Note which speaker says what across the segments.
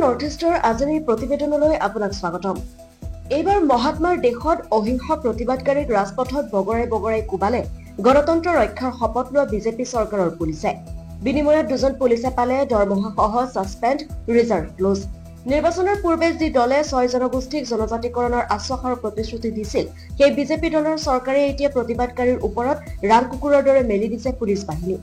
Speaker 1: North ইষ্টৰ আজিৰ এই প্ৰতিবেদনলৈ আপোনাক স্বাগতম। এইবাৰ মহাত্মাৰ দেশত অহিংস প্ৰতিবাদকাৰীক ৰাজপথত বগৰাই কোবালে গণতন্ত্ৰ ৰক্ষাৰ শপত লোৱা বিজেপি চৰকাৰৰ পুলিচে। বিনিময়ত দুজন পুলিচে পালে দৰমহাসহ ছাছপেণ্ড, ৰিজাৰ্ভ ক্লোজ। নিৰ্বাচনৰ পূৰ্বে যি দলে 6 জনগোষ্ঠীক জনজাতিকৰণৰ আশ্বাসৰ প্ৰতিশ্ৰুতি দিছিল, সেই বিজেপি দলৰ চৰকাৰে এতিয়া প্ৰতিবাদকাৰীৰ ওপৰত ৰাম কুকুৰৰ দৰে মেলি দিছে পুলিচ বাহিনী।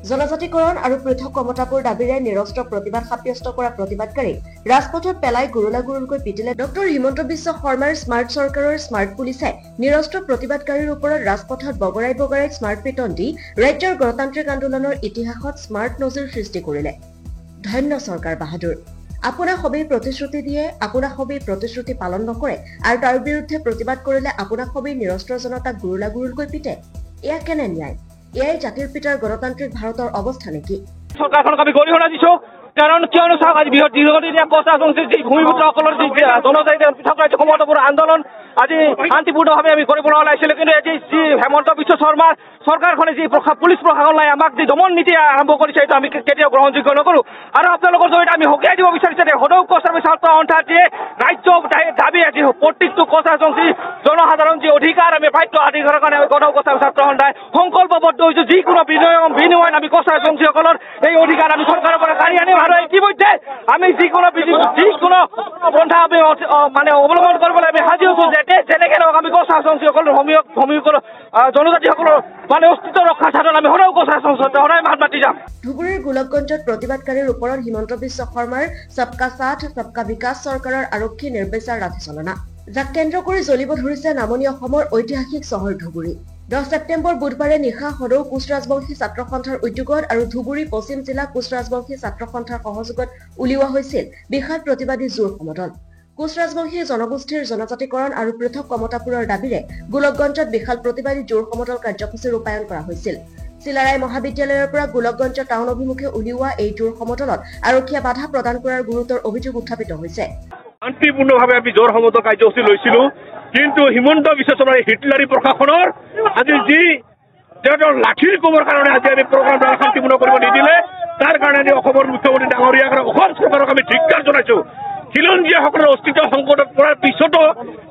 Speaker 1: জনজাতিকৰণ আৰু পৃথক কমতাপুৰ দাবীৰে নিৰস্ত্ৰ প্ৰতিবাদ সাব্যস্ত কৰা প্ৰতিবাদকাৰীক ৰাজপথত পেলাই গুৰুলাগুৰুলকৈ পিটিলে ডক্টৰ হিমন্ত বিশ্ব শৰ্মাৰ স্মাৰ্ট চৰকাৰৰ স্মাৰ্ট পুলিচে। নিৰস্ত্ৰ প্ৰতিবাদকাৰীৰ ওপৰত ৰাজপথত বগৰাই স্মাৰ্ট পিটন দি ৰাজ্যৰ গণতান্ত্ৰিক আন্দোলনৰ ইতিহাসত স্মাৰ্ট নজিৰ সৃষ্টি কৰিলে। ধন্য চৰকাৰ বাহাদুৰ। আপোনাক সবেই প্ৰতিশ্ৰুতি দিয়ে, আপোনাক সবেই প্ৰতিশ্ৰুতি পালন নকৰে আৰু তাৰ বিৰুদ্ধে প্ৰতিবাদ কৰিলে আপোনাক সবেই নিৰস্ত্ৰ জনতাক গুৰুলাগুৰুলকৈ পিটে। এয়া কেনে ন্যায়? এয়াই জাতিৰ পিতাৰ গণতান্ত্ৰিক ভাৰতৰ অৱস্থা নেকি?
Speaker 2: চৰকাৰখনক আমি গৰিহণা দিছো, কাৰণ কিয়নো চাওক আজি দীৰ্ঘদিনীয়া কচাচংচিৰ যি ভূমিপুত্ৰসকলৰ যি জনজাতি পৃথক ৰাজ্য কমতাপুৰ আন্দোলন আজি শান্তিপূৰ্ণভাৱে আমি কৰিবলৈ ওলাইছিলো, কিন্তু আজি যি হেমন্ত বিশ্ব শৰ্মাৰ চৰকাৰখনে যি পুলিচ প্ৰশাসনে আমাক যি দমন নীতি আৰম্ভ কৰিছে, এইটো আমি কেতিয়াও গ্ৰহণযোগ্য নকৰো। আৰু আপোনালোকৰ জৰিয়তে আমি সকীয়াই দিব বিচাৰিছো যে সদৌ কছাৰী ছাত্ৰ সন্থাৰ যি ৰাজ্য দাবী আজি প্ৰত্যেকটো কচাচংচি জনসাধাৰণ যি অধিকাৰ আমি প্ৰাপ্য অধিকাৰৰ কাৰণে সদৌ কছাৰী ছাত্ৰ সন্থাই সংকল্পবদ্ধ হৈছো। যিকোনো বিনিময়ত আমি কচাচংচিসকলৰ এই অধিকাৰ আমি চৰকাৰৰ পৰা কাঢ়ি আনিম আৰু ইতিমধ্যে আমি যিকোনো পন্থা আমি মানে অৱলম্বন কৰিবলৈ আমি সাজু হৈছো, যেনেকে নহওক আমি কচাচংচিসকলৰ ভূমিসকলৰ জনজাতিসকলৰ মানে অস্তিত্ব ৰক্ষা সাধন আমি সদায় কচাচংচিত সদায় মাত মাতি যাম।
Speaker 1: ধুবুৰীৰ গোলকগঞ্জত প্ৰতিবাদকাৰীৰ ওপৰত হিমন্ত বিশ্ব শৰ্মাৰ সবকা সাথ সবকা বিকাশ চৰকাৰৰ আৰক্ষী নিৰ্বিচাৰ লাঠিচালনা, যাক কেন্দ্ৰ কৰি জ্বলিব ধৰিছে নামনি অসমৰ ঐতিহাসিক চহৰ ধুবুৰী। 10 ছেপ্টেম্বৰ বুধবাৰে নিশা সদৌ কোচ ৰাজবংশী ছাত্ৰ সন্থাৰ উদ্যোগত আৰু ধুবুৰী পশ্চিম জিলা কোচ ৰাজবংশী ছাত্ৰ সন্থাৰ সহযোগত উলিওৱা হৈছিল বিশাল প্ৰতিবাদী জোৰ সমদল। কোচ ৰাজবংশী জনগোষ্ঠীৰ জনজাতিকৰণ আৰু পৃথক কমতাপুৰৰ দাবীৰে গোলকগঞ্জত বিশাল প্ৰতিবাদী জোৰ সমদল কাৰ্যসূচী ৰূপায়ণ কৰা হৈছিল। চিলাৰাই মহাবিদ্যালয়ৰ পৰা গোলকগঞ্জ টাউন অভিমুখে উলিওৱা এই জোৰ সমদলত আৰক্ষীয়ে বাধা প্ৰদান কৰাৰ গুৰুতৰ অভিযোগ উত্থাপিত হৈছে।
Speaker 2: শান্তিপূৰ্ণভাৱে আমি জোৰ সমদল কাৰ্যসূচী লৈছিলো, কিন্তু হিমন্ত বিশ্ব শৰ্মাৰ হিটলাৰী প্ৰশাসনৰ আজি যি তেওঁলোকৰ লাঠিৰ কোবৰ কাৰণে আজি আমি প্ৰগ্ৰাম শান্তিপূৰ্ণ কৰিব নিদিলে, তাৰ কাৰণে আজি অসমৰ মুখ্যমন্ত্ৰী ডাঙৰীয়াক অসম চৰকাৰক আমি ধিক্কাৰ জনাইছো। খিলঞ্জীয়াসকলৰ অস্তিত্ব সংকটত পৰাৰ পিছতো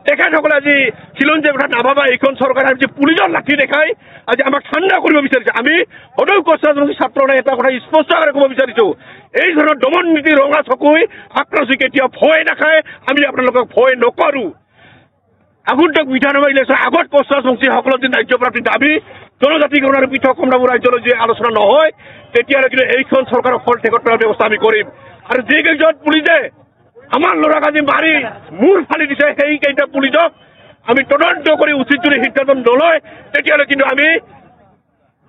Speaker 2: তেখেতসকলে আজি খিলঞ্জীয়া কথা নাভাবা এইখন চৰকাৰে আজি পুলিচৰ লাঠি দেখাই আজি আমাক ঠাণ্ডা কৰিব বিচাৰিছে। আমি সদৌ কছাৰী ছাত্ৰৰে এটা কথা স্পষ্টভাৱে ক'ব বিচাৰিছো, এই ধৰণৰ দমন নীতি ৰঙা চকুই আক্ৰমী কেতিয়াও ভয় নাখায়, আমি আপোনালোকক ভয় নকৰো। আগন্তুক বিধানসভা ইলেকশ্যনৰ আগত কছাৰীসকলৰ যি ৰাজ্যপ্ৰাপ্তি দাবী জনজাতিকৰণ আৰু পৃথক কমতাপুৰ ৰাজ্যলৈ যদি আলোচনা নহয়, তেতিয়াহ'লে কিন্তু এইখন চৰকাৰৰ ফল ঠেকত পেলোৱাৰ ব্যৱস্থা আমি কৰিম। আৰু যিকেইজন পুলিচে আমাৰ ল'ৰাক আজি মাৰি মূৰ ফালি দিছে, সেইকেইটা পুলিচক আমি তদন্ত কৰি উচিত যদি সিদ্ধান্ত নলয়, তেতিয়াহ'লে কিন্তু আমি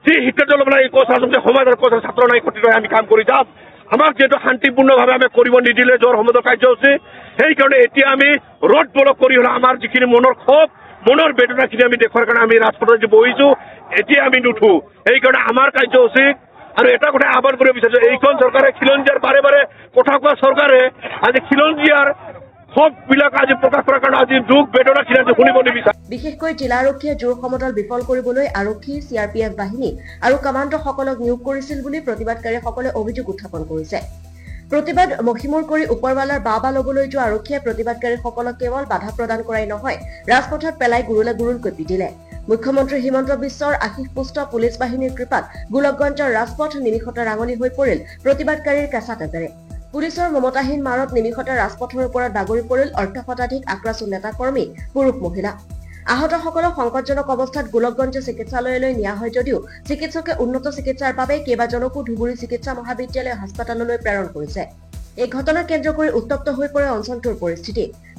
Speaker 2: যি সিদ্ধান্ত ল'ব লাগে কছাৰী সমাজ আৰু কছাৰী ছাত্ৰ নাই ক্ষতিত আমি কাম কৰি যাম। আমাক যিহেতু শান্তিপূৰ্ণভাৱে আমি কৰিব নিদিলে জোৰ সমদল কাৰ্যসূচী, সেইকাৰণে এতিয়া আমি ৰোড ব্লক কৰি হ'লে আমাৰ যিখিনি মনৰ ক্ষোভ মনৰ বেদনাখিনি আমি দেখুৱাৰ কাৰণে আমি ৰাজপথত যে বহিছো, এতিয়া আমি নুঠো। সেইকাৰণে আমাৰ কাৰ্যসূচী আৰু এটা কথা আহ্বান কৰিব বিচাৰিছো, এইখন চৰকাৰে খিলঞ্জীয়াৰ বাৰে বাৰে কথা কোৱা চৰকাৰে আজি খিলঞ্জীয়াৰ ক্ষোভবিলাক আজি প্ৰকাশ কৰাৰ কাৰণে আজি দুখ বেদনাখিনি আজি শুনিব নিবিচাৰে।
Speaker 1: বিশেষকৈ জিলা আৰক্ষীয়ে জোৰ সমদল বিফল কৰিবলৈ আৰক্ষী, CRPF বাহিনী আৰু কামাণ্ডসকলক নিয়োগ কৰিছিল বুলি প্ৰতিবাদকাৰীসকলে অভিযোগ উত্থাপন কৰিছে। প্ৰতিবাদ মষিমূৰ কৰি ওপৰৱালাৰ বাবা ল'বলৈ যোৱা আৰক্ষীয়ে প্ৰতিবাদকাৰীসকলক কেৱল বাধা প্ৰদান কৰাই নহয়, ৰাজপথত পেলাই গুৰুলাগুৰুলকৈ পিটিলে। মুখ্যমন্ত্ৰী হিমন্ত বিশ্বৰ আশীষপুষ্ট পুলিচ বাহিনীৰ কৃপাত গোলকগঞ্জৰ ৰাজপথ নিমিষতে ৰাঙলী হৈ পৰিল প্ৰতিবাদকাৰীৰ কেঁচা তেজেৰে। পুলিচৰ মমতাহীন মাৰত নিমিষতে ৰাজপথৰ ওপৰত বাগৰি পৰিল অৰ্ধশতাধিক আক্ৰাচু নেতাকৰ্মী, পুৰুষ-মহিলা। আহতসকলক সংকটজনক অৱস্থাত গোলকগঞ্জ চিকিৎসালয়লৈ নিয়া হয় যদিও চিকিৎসকে উন্নত চিকিৎসাৰ বাবে কেইবাজনকো ধুবুৰী চিকিৎসা মহাবিদ্যালয় হাস্পতাললৈ প্ৰেৰণ কৰিছে। এই ঘটনাক কেন্দ্ৰ কৰি উত্তপ্ত হৈ পৰে অঞ্চলটোৰ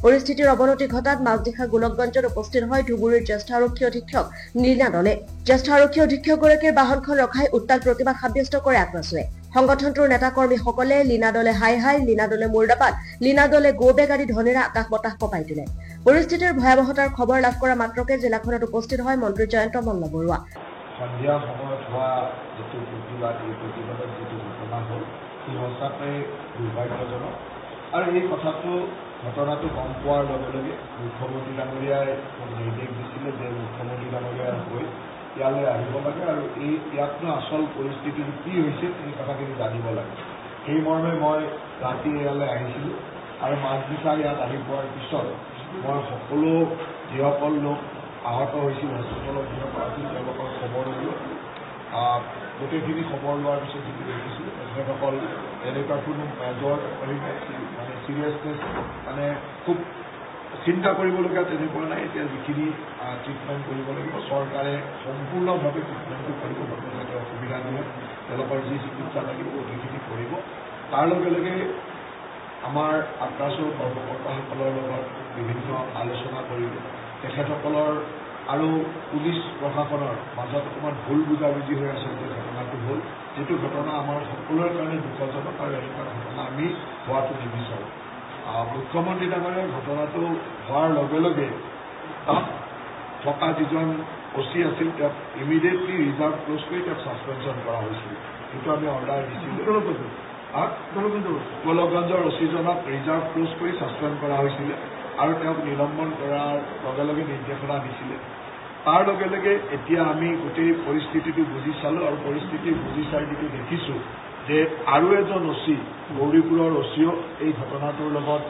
Speaker 1: পৰিস্থিতিৰ অৱনতি ঘটাত মাজনিশা গোলকগঞ্জত উপস্থিত হয় ধুবুৰীৰ জ্যেষ্ঠ আৰক্ষী অধীক্ষক লীনা দলে। জ্যেষ্ঠ আৰক্ষী অধীক্ষকগৰাকীৰ বাহনখন ৰখাই উত্তাল প্ৰতিবাদ সাব্যস্ত কৰে আক্ৰাচুৱে। সংগঠনটোৰ নেতাকৰ্মীসকলে লীনা দলে হাই হাই, লীনা দলে মুৰ্দাবাদ, লীনা দলে গো বেগ আদি ধ্বনিৰে আকাশ বতাহ কঁপাই তোলে। পৰিস্থিতিৰ ভয়াৱহতাৰ খবৰ লাভ কৰা মাত্ৰকে জিলাখনত উপস্থিত হয় মন্ত্ৰী জয়ন্ত মল্ল বৰুৱা।
Speaker 3: সন্ধিয়া সময়ত হোৱা যিটো প্ৰতিবাদত যিটো ঘটনা হ'ল, সি সঁচাকৈ দুৰ্ভাগ্যজনক। আৰু এই ঘটনাটো গম পোৱাৰ লগে লগে মুখ্যমন্ত্ৰী ডাঙৰীয়াই নিৰ্দেশ দিছিলে যে মুখ্যমন্ত্ৰী ডাঙৰীয়াৰ হৈ ইয়ালৈ আহিব লাগে আৰু ইয়াতনো আচল পৰিস্থিতিটো কি হৈছে সেই কথাখিনি জানিব লাগে। সেই মৰ্মে মই ৰাতি ইয়ালৈ আহিছিলোঁ আৰু মাজনিশা ইয়াত আহি পোৱাৰ পিছত মই সকলো যিসকল লোক আহত হৈছিল হস্পিটেলত যিসকল আছিল তেওঁলোকৰ খবৰ ল'লোঁ গোটেইখিনি খবৰ লোৱাৰ পিছত যিটো দেখিছিলোঁ তেখেতসকল এনেকুৱা কোনো মেজৰ মানে চিৰিয়াছনেছ মানে খুব চিন্তা কৰিবলগীয়া তেনেকুৱা নাই এতিয়া যিখিনি ট্ৰিটমেণ্ট কৰিব লাগিব চৰকাৰে সম্পূৰ্ণভাৱে ট্ৰিটমেণ্টটো কৰিব যাতে অসুবিধা নহয় তেওঁলোকৰ যি চিকিৎসা লাগিব গোটেইখিনি কৰিব তাৰ লগে লগে আমাৰ আক্ৰাছৰ কৰ্মকৰ্তাসকলৰ লগত বিভিন্ন আলোচনা কৰিলোঁ তেখেতসকলৰ আৰু পুলিচ প্ৰশাসনৰ মাজত অকণমান ভুল বুজাবুজি হৈ আছে যে ঘটনাটো হ'ল যিটো ঘটনা আমাৰ সকলোৰে কাৰণে দুখজনক আৰু এনেকুৱা ঘটনা আমি হোৱাটো নিবিচাৰোঁ মুখ্যমন্ত্ৰী ডাঙৰীয়া ঘটনাটো হোৱাৰ লগে লগে তাত থকা যিজন OC আছিল তেওঁক ইমিডিয়েটলি ৰিজাৰ্ভ ক্ল'জ কৰি তেওঁক ছাছপেনশ্যন কৰা হৈছিল সেইটো আমি অৰ্ডাৰ দিছিলোঁ গোলকগঞ্জৰ OCজনক ৰিজাৰ্ভ ক্ল'জ কৰি ছাছপেণ্ড কৰা হৈছিলে আৰু তেওঁক নিলম্বন কৰাৰ লগে লগে নিৰ্দেশনা দিছিলে তাৰ লগে লগে এতিয়া আমি গোটেই পৰিস্থিতিটো বুজি চালোঁ আৰু পৰিস্থিতি বুজি চাই যিটো দেখিছোঁ যে আৰু এজন OC গৌৰীপুৰৰ OCও এই ঘটনাটোৰ লগত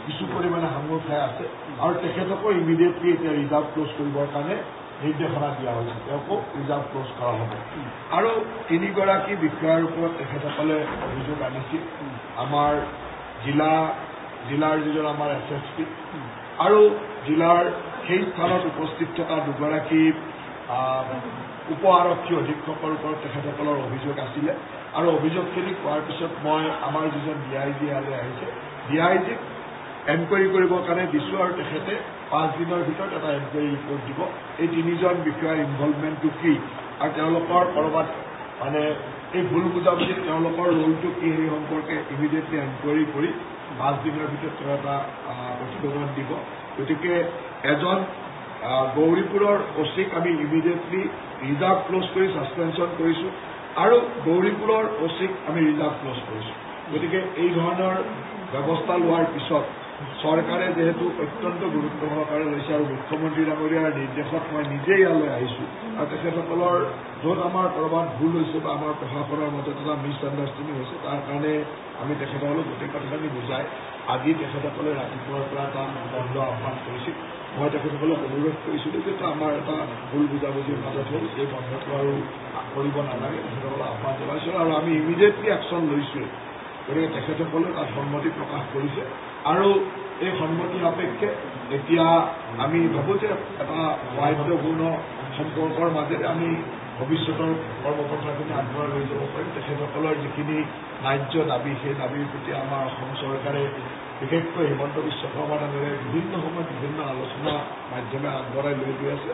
Speaker 3: কিছু পৰিমাণে সাঙুৰ খাই আছে আৰু তেখেতকো ইমিডিয়েটলি এতিয়া ৰিজাৰ্ভ ক্ল'জ কৰিবৰ কাৰণে নিৰ্দেশনা দিয়া হৈছে তেওঁকো ৰিজাৰ্ভ ক্ল'জ কৰা হ'ব আৰু 3গৰাকী বিষয়াৰ ওপৰত তেখেতসকলে অভিযোগ আনিছিল আমাৰ জিলাৰ যিজন আমাৰ SSP আৰু জিলাৰ সেই স্থানত উপস্থিত থকা 2গৰাকী উপ আৰক্ষী অধীক্ষকৰ ওপৰত তেখেতসকলৰ অভিযোগ আছিলে আৰু অভিযোগখিনি পোৱাৰ পিছত মই আমাৰ যিজন DIG ইয়ালৈ আহিছে DIGক এনকুৱাৰী কৰিবৰ কাৰণে দিছোঁ আৰু তেখেতে 5 দিনৰ ভিতৰত এটা এনকুৱাৰী ৰিপৰ্ট দিব এই 3জন বিষয়াৰ ইনভলভমেণ্টটো কি আৰু তেওঁলোকৰ ক'ৰবাত মানে এই ভুল বুজাবুজিত তেওঁলোকৰ ৰোলটো কি সেই সম্পৰ্কে ইমিডিয়েটলি এনকুৱাৰী কৰি 5 দিনৰ ভিতৰত তেওঁ এটা প্ৰতিবেদন দিব গতিকে এজন গৌৰীপুৰৰ OCক আমি ইমিডিয়েটলি ৰিজাৰ্ভ ক্ল'জ কৰি ছাছপেনশ্যন কৰিছোঁ আৰু গৌৰীপুৰৰ OCক আমি ৰিজাৰ্ভ ক্ল'জ কৰিছোঁ গতিকে এই ধৰণৰ ব্যৱস্থা লোৱাৰ পিছত চৰকাৰে যিহেতু অত্যন্ত গুৰুত্ব সহকাৰে লৈছে আৰু মুখ্যমন্ত্ৰী ডাঙৰীয়াৰ নিৰ্দেশত মই নিজেই ইয়ালৈ আহিছোঁ আৰু তেখেতসকলৰ য'ত আমাৰ ক'ৰবাত ভুল হৈছে বা আমাৰ প্ৰশাসনৰ মাজত এটা মিছআণ্ডাৰষ্টেণ্ডিং হৈছে তাৰ কাৰণে আমি তেখেতসকলক গোটেই কথাখিনি বুজাই আজি তেখেতসকলে ৰাতিপুৱাৰ পৰা এটা বন্ধ আহ্বান কৰিছিল মই তেখেতসকলক অনুৰোধ কৰিছিলোঁ যে আমাৰ এটা ভুল বুজাবুজিৰ মাজত হ'ল এই বন্ধটো আৰু কৰিব নালাগে তেখেতসকলক আহ্বান জনাইছোঁ আৰু আমি ইমিডিয়েটলি একশ্যন লৈছোঁ গতিকে তেখেতসকলে তাত সন্মতি প্ৰকাশ কৰিছে আৰু এই সন্মতি সাপেক্ষে এতিয়া আমি ভাবোঁ যে এটা সৌহাৰ্দ্যপূৰ্ণ সম্পৰ্কৰ মাজেৰে আমি ভৱিষ্যতৰ কৰ্মপন্থাখিনি আগবঢ়াই লৈ যাব পাৰিম তেখেতসকলৰ যিখিনি ন্যায্য দাবী সেই দাবীৰ প্ৰতি আমাৰ অসম চৰকাৰে বিশেষকৈ হিমন্ত বিশ্ব শৰ্মা ডাঙৰীয়াই বিভিন্ন সময়ত বিভিন্ন আলোচনা মাধ্যমে আগবঢ়াই লৈ গৈ আছে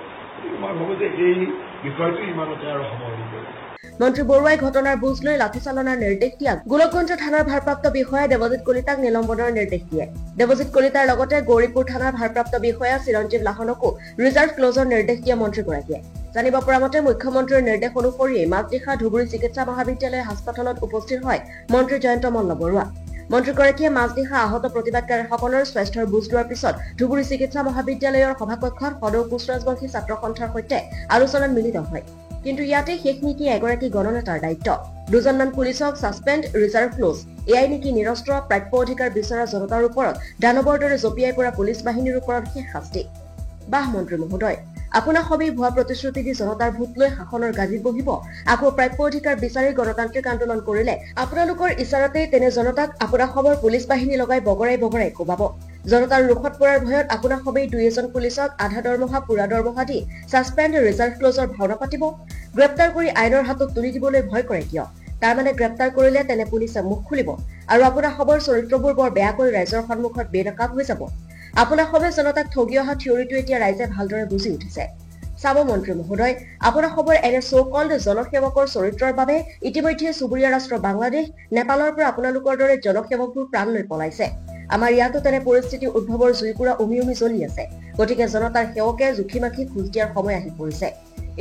Speaker 3: মই ভাবোঁ যে এই বিষয়টো ইমানতে আৰু সামৰণি কৰিম
Speaker 1: মন্ত্ৰী বৰুৱাই ঘটনাৰ বুজ লৈ লাঠিচালনাৰ নিৰ্দেশ দিয়াত গোলকগঞ্জ থানাৰ ভাৰপ্ৰাপ্ত বিষয়া দেৱজিৎ কলিতাক নিলম্বনৰ নিৰ্দেশ দিয়ে দেৱজিৎ কলিতাৰ লগতে গৌৰীপুৰ থানাৰ ভাৰপ্ৰাপ্ত বিষয়া চিৰঞ্জীৱ লাহনকো ৰিজাৰ্ভ ক্ল'জৰ নিৰ্দেশ দিয়ে মন্ত্ৰীগৰাকীয়ে জানিব পৰা মতে মুখ্যমন্ত্ৰীৰ নিৰ্দেশ অনুসৰিয়ে মাজনিশা ধুবুৰী চিকিৎসা মহাবিদ্যালয় হাস্পতালত উপস্থিত হয় মন্ত্ৰী জয়ন্ত মল্ল বৰুৱা মন্ত্ৰীগৰাকীয়ে মাজনিশা আহত প্ৰতিবাদকাৰীসকলৰ স্বাস্থ্যৰ বুজ লোৱাৰ পিছত ধুবুৰী চিকিৎসা মহাবিদ্যালয়ৰ সভাকক্ষত সদৌ কোচৰাজবংশী ছাত্ৰ সন্থাৰ সৈতে আলোচনাত মিলিত হয় কিন্তু ইয়াতে শেষ নেকি এগৰাকী গণনেতাৰ দায়িত্ব 2জনমান পুলিচক ছাছপেণ্ড ৰিজাৰ্ভ ক্ল'জ এয়াই নেকি নিৰস্ত্ৰ প্ৰাপ্য অধিকাৰ বিচৰা জনতাৰ ওপৰত দানৱৰ দৰে জঁপিয়াই পৰা পুলিচ বাহিনীৰ ওপৰত শেষ শাস্তি বাহ মন্ত্ৰী মহোদয় আপোনাক সবেই ভুৱা প্ৰতিশ্ৰুতি দি জনতাৰ ভোট লৈ শাসনৰ গাদীত বহিব আকৌ প্ৰাপ্য অধিকাৰ বিচাৰি গণতান্ত্ৰিক আন্দোলন কৰিলে আপোনালোকৰ ইচাৰাতেই তেনে জনতাক আপোনাক সবৰ পুলিচ বাহিনী লগাই বগৰাই কোবাব জনতাৰ ৰোষত পৰাৰ ভয়ত আপোনাক সবেই 2 পুলিচক আধা দৰমহা পুৰা দৰমহা দি ছাছপেণ্ড ৰিজাৰ্ভ ক্ল'জৰ ভাওনা পাতিব গ্ৰেপ্তাৰ কৰি আইনৰ হাতত তুলি দিবলৈ ভয় কৰে কিয় তাৰ মানে গ্ৰেপ্তাৰ কৰিলে তেনে পুলিচে মুখ খুলিব আৰু আপোনাৰ সবৰ চৰিত্ৰবোৰ বৰ বেয়াকৈ ৰাইজৰ সন্মুখত বেনকাব হৈ যাব আপোনাৰ সবে জনতাক ঠগি অহা থিয়ৰিটো এতিয়া ৰাইজে ভালদৰে বুজি উঠিছে চাব মন্ত্ৰী মহোদয় আপোনাৰ সবৰ এনে সো-কল্ড জনসেৱকৰ চৰিত্ৰৰ বাবে ইতিমধ্যে চুবুৰীয়া ৰাষ্ট্ৰ বাংলাদেশ নেপালৰ পৰা আপোনালোকৰ দৰে জনসেৱকবোৰ প্ৰাণ লৈ পলাইছে আমাৰ ইয়াতো তেনে পৰিস্থিতি উদ্ভৱৰ জুইকুৰা উমি জ্বলি আছে গতিকে জনতাৰ সেৱকে জুখিমাখি খোজ দিয়াৰ সময় আহি পৰিছে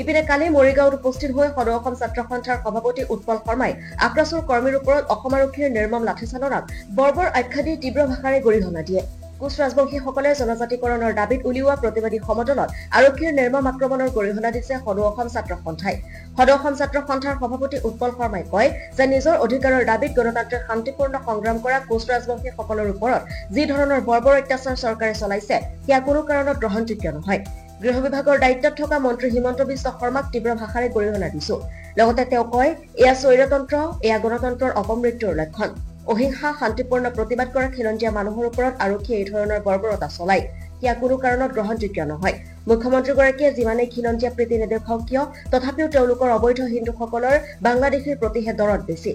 Speaker 1: ইপিনে কালি মৰিগাঁৱত উপস্থিত হৈ সদৌ অসম ছাত্ৰ সন্থাৰ সভাপতি উৎপল শৰ্মাই আক্ৰাছৰ কৰ্মীৰ ওপৰত অসম আৰক্ষীৰ নিৰ্মম লাঠিচালনাক বৰ্বৰ আখ্যা দি তীব্ৰ ভাষাৰে গৰিহণা দিয়ে কোচ ৰাজবংশীসকলে জনজাতিকৰণৰ দাবীত উলিওৱা প্ৰতিবাদী সমদলত আৰক্ষীৰ নিৰ্মম আক্ৰমণৰ গৰিহণা দিছে সদৌ অসম ছাত্ৰ সন্থাই। সদৌ অসম ছাত্ৰ সন্থাৰ সভাপতি উৎপল শৰ্মাই কয় যে নিজৰ অধিকাৰৰ দাবীত গণতান্ত্ৰিক শান্তিপূৰ্ণ সংগ্ৰাম কৰা কোচ ৰাজবংশীসকলৰ ওপৰত যি ধৰণৰ বৰ্বৰ অত্যাচাৰ চৰকাৰে চলাইছে সেয়া কোনো কাৰণত গ্ৰহণযোগ্য নহয়। গৃহ বিভাগৰ দায়িত্বত থকা মন্ত্ৰী হিমন্ত বিশ্ব শৰ্মাক তীব্ৰ ভাষাৰে গৰিহণা দিছো। লগতে তেওঁ কয় এয়া স্বৈৰতন্ত্ৰ, এয়া গণতন্ত্ৰৰ অপমৃত্যুৰ লক্ষণ। অহিংসা শান্তিপূৰ্ণ প্ৰতিবাদ কৰা খিলঞ্জীয়া মানুহৰ ওপৰত আৰক্ষীয়ে এই ধৰণৰ বৰ্বৰতা চলায় সেয়া কোনো কাৰণত গ্ৰহণযোগ্য নহয়। মুখ্যমন্ত্ৰীগৰাকীয়ে যিমানেই খিলঞ্জীয়া প্ৰীতি নেদেখাওক কিয় তথাপিও তেওঁলোকৰ অবৈধ হিন্দুসকলৰ বাংলাদেশীৰ প্ৰতিহে দৰদ বেছি।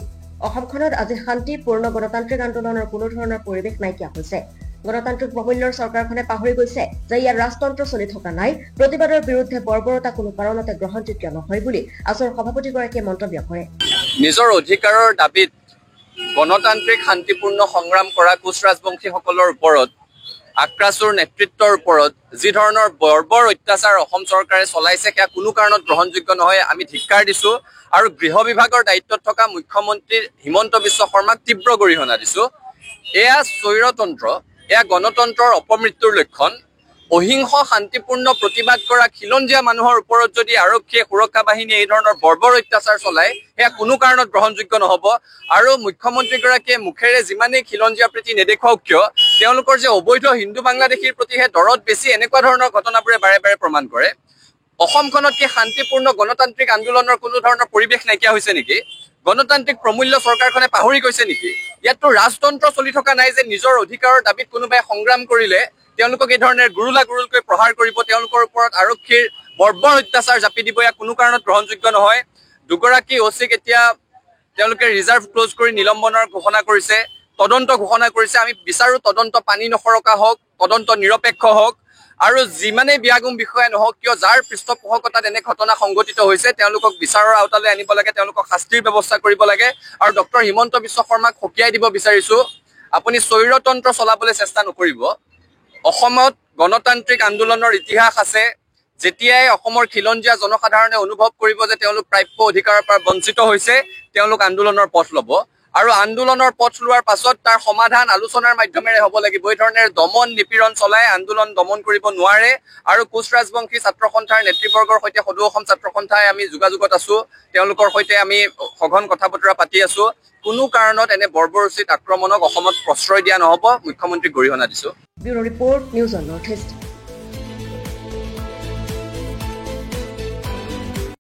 Speaker 1: অসমখনত আজি শান্তি পূৰ্ণ গণতান্ত্ৰিক আন্দোলনৰ কোনো ধৰণৰ পৰিৱেশ নাইকিয়া হৈছে। গণতান্ত্ৰিক প্ৰমূল্যৰ চৰকাৰখনে পাহৰি গৈছে যে ইয়াৰ ৰাজতন্ত্ৰ চলি থকা নাই। প্ৰতিবাদৰ বিৰুদ্ধে বৰ্বৰতা কোনো কাৰণতে গ্ৰহণযোগ্য নহয় বুলি আছৰ সভাপতিগৰাকীয়ে মন্তব্য কৰে।
Speaker 4: নিজৰ অধিকাৰৰ দাবীত গণতান্ত্ৰিক শান্তিপূৰ্ণ সংগ্ৰাম কৰা কোচ ৰাজবংশীসকলৰ ওপৰত আক্ৰাসুৰ নেতৃত্বৰ ওপৰত যি ধৰণৰ বৰ্বৰ অত্যাচাৰ অসম চৰকাৰে চলাইছে সেয়া কোনো কাৰণত গ্ৰহণযোগ্য নহয়। আমি ধিক্কাৰ দিছো আৰু গৃহ বিভাগৰ দায়িত্বত থকা মুখ্যমন্ত্ৰী হিমন্ত বিশ্ব শৰ্মাক তীব্ৰ গৰিহণা দিছো। এয়া স্বৈৰতন্ত্ৰ, এয়া গণতন্ত্ৰৰ অপমৃত্যুৰ লক্ষণ। অহিংস শান্তিপূৰ্ণ প্ৰতিবাদ কৰা খিলঞ্জীয়া মানুহৰ ওপৰত যদি আৰক্ষীয়ে সুৰক্ষা বাহিনীয়ে এই ধৰণৰ বৰ্বৰ অত্যাচাৰ চলায় সেয়া কোনো কাৰণত গ্ৰহণযোগ্য নহব। আৰু মুখ্যমন্ত্ৰীগৰাকীয়ে মুখেৰে যিমানেই খিলঞ্জীয়া প্ৰীতি নেদেখুৱাওক কিয় তেওঁলোকৰ যে অবৈধ হিন্দু বাংলাদেশীৰ প্ৰতিহে দৰদ বেছি এনেকুৱা ধৰণৰ ঘটনাবোৰে বাৰে বাৰে প্ৰমাণ কৰে। অসমখনত কি শান্তিপূৰ্ণ গণতান্ত্ৰিক আন্দোলনৰ কোনো ধৰণৰ পৰিৱেশ নাইকিয়া হৈছে নেকি? গণতান্ত্ৰিক প্ৰমূল্য চৰকাৰখনে পাহৰি গৈছে নেকি? ইয়াততো ৰাজতন্ত্ৰ চলি থকা নাই যে নিজৰ অধিকাৰৰ দাবীত কোনোবাই সংগ্ৰাম কৰিলে তেওঁলোকক এই ধৰণে গুৰুলাগুৰুলকৈ প্ৰহাৰ কৰিব, তেওঁলোকৰ ওপৰত আৰক্ষীৰ বৰ্বৰ অত্যাচাৰ জাপি দিব, ইয়াক কোনো কাৰণত গ্ৰহণযোগ্য নহয়। দুগৰাকী অচিক এতিয়া তেওঁলোকে ৰিজাৰ্ভ ক্লোজ কৰি নিলম্বনৰ ঘোষণা কৰিছে, তদন্ত ঘোষণা কৰিছে। আমি বিচাৰো তদন্ত পানী নসৰকা হওক, তদন্ত নিৰপেক্ষ হওক আৰু যিমানেই বিয়াগুম বিষয়া নহওক কিয় যাৰ পৃষ্ঠপোষকতাত এনে ঘটনা সংঘটিত হৈছে তেওঁলোকক বিচাৰৰ আওতালৈ আনিব লাগে, তেওঁলোকক শাস্তিৰ ব্যৱস্থা কৰিব লাগে। আৰু ডক্টৰ হিমন্ত বিশ্ব শৰ্মাক সকীয়াই দিব বিচাৰিছো, আপুনি স্বৈৰতন্ত্ৰ চলাবলৈ চেষ্টা নকৰিব। অসমত গণতান্ত্ৰিক আন্দোলনৰ ইতিহাস আছে। যেতিয়াই অসমৰ খিলঞ্জীয়া জনসাধাৰণে অনুভৱ কৰিব যে তেওঁলোক প্ৰাপ্য অধিকাৰৰ পৰা বঞ্চিত হৈছে তেওঁলোক আন্দোলনৰ পথ ল'ব আৰু আন্দোলনৰ পথ লোৱাৰ পাছত তাৰ সমাধান আলোচনাৰ মাধ্যমেৰে হ'ব লাগিব। এই ধৰণে দমন নিপীড়ন চলাই আন্দোলন দমন কৰিব নোৱাৰে। আৰু কোচ ৰাজবংশী ছাত্ৰ সন্থাৰ নেতৃবৰ্গৰ সৈতে সদৌ অসম ছাত্ৰ সন্থাই আমি যোগাযোগত আছো, তেওঁলোকৰ সৈতে আমি সঘন কথা বতৰা পাতি আছো। কোনো কাৰণত এনে বৰ্বৰোচিত আক্ৰমণক অসমত প্ৰশ্ৰয় দিয়া নহ'ব, মুখ্যমন্ত্ৰীক গৰিহণা দিছো।
Speaker 1: Bureau report, news on north east.